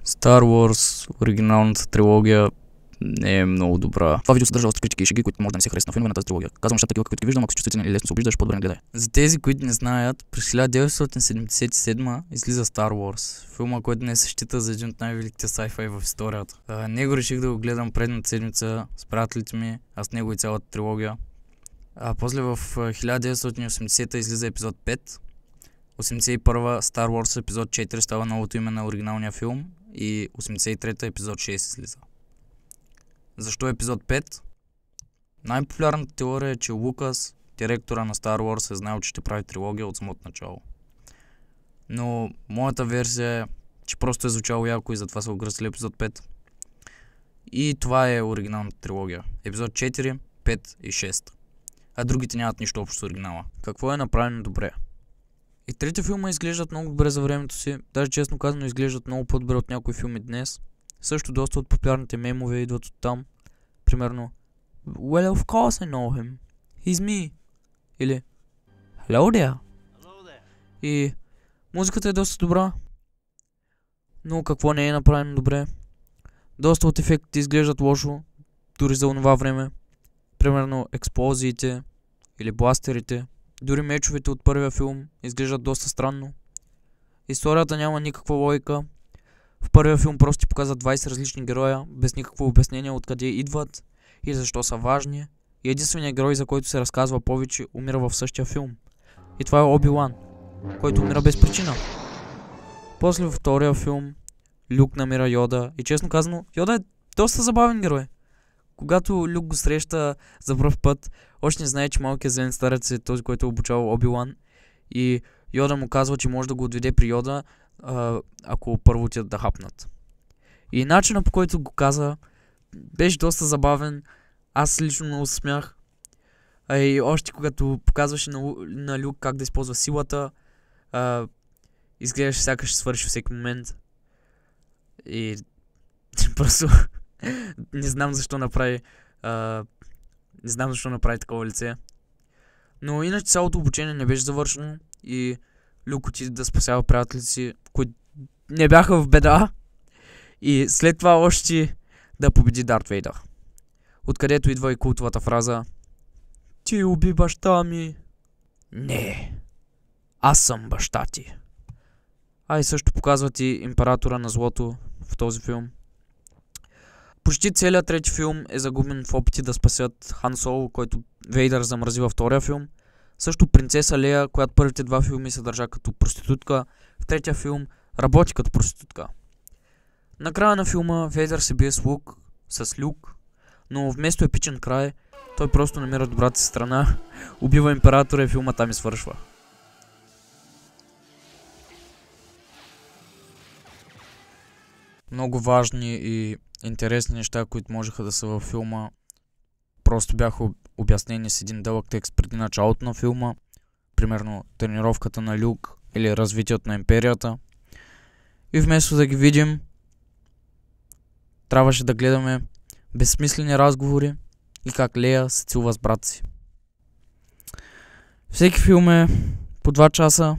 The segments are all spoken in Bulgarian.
Star Wars, оригиналната трилогия, не е много добра. Това видео съдържа остри критики и шеги, които може да не се харесат на филмове на тази трилогия. Казвам нещата такива, каквито ги виждам, ако си чувствителен или лесно се обиждаш, по-добре не гледай. За тези, които не знаят, през 1977 излиза Star Wars. Филма, който не се счита за един от най-великите sci-fi в историята. Него реших да го гледам предната седмица с приятелите ми, аз него и цялата трилогия. После в 1980 излиза епизод 5. 81 Star Wars епизод 4 става новото име на оригиналния филм и 83 епизод 6 излиза. Защо епизод 5? Най-популярната теория е, че Лукас, директора на Star Wars, е знаел, че ще прави трилогия от самото начало. Но моята версия е, че просто е звучало яко и затова са огръсили епизод 5. И това е оригиналната трилогия. Епизод 4, 5 и 6. А другите нямат нищо общо с оригинала. Какво е направено добре? И трите филма изглеждат много добре за времето си, даже честно казано изглеждат много по-добре от някои филми днес. Също доста от популярните мемове идват от там. Примерно Well, of course I know him. He's me. Или Hello there. И музиката е доста добра. Но какво не е направено добре? Доста от ефектите изглеждат лошо, дори за онова време. Примерно експлозиите или бластерите. Дори мечовете от първия филм изглеждат доста странно. Историята няма никаква логика. В първия филм просто ти показват 20 различни героя, без никакво обяснение откъде идват и защо са важни. И единственият герой, за който се разказва повече, умира в същия филм. И това е Оби-Лан, който умира без причина. После във втория филм Люк намира Йода и честно казано, Йода е доста забавен герой. Когато Люк го среща за пръв път, още не знае, че малкият зелен старец е този, който е обучавал Оби-Лан. И Йода му казва, че може да го отведе при Йода, ако първо отидат да хапнат. И начинът, по който го каза, беше доста забавен. Аз лично много се смях. И още когато показваше на Люк как да използва силата, изглеждаше сякаш ще свърши всеки момент. И просто не знам защо направи такова лице. Но иначе цялото обучение не беше завършено и Люк отиде да спасява приятелите си, които не бяха в беда. И след това още да победи Дарт Вейдър. Откъдето идва и култовата фраза: "Ти уби баща ми." Не, аз съм баща ти. И също показват и императора на злото в този филм. Почти целият трети филм е загубен в опити да спасят Хан Соло, който Вейдър замрази във втория филм. Също принцеса Лея, която първите два филми се държа като проститутка, в третия филм работи като проститутка. Накрая на филма Вейдър се бие с Люк, но вместо епичен край, той просто намира добрата си страна, убива императора и филма там и свършва. Много важни и интересни неща, които можеха да са във филма, просто бяха обяснени с един дълъг текст преди началото на филма. Примерно тренировката на Люк или развитието на империята. И вместо да ги видим, трябваше да гледаме безсмислени разговори и как Лея се целува с брат си. Всеки филм е по 2 часа,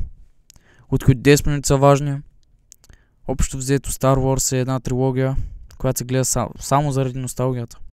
от които 10 минути са важни. Общо взето Star Wars е една трилогия, която се гледа само заради носталгията.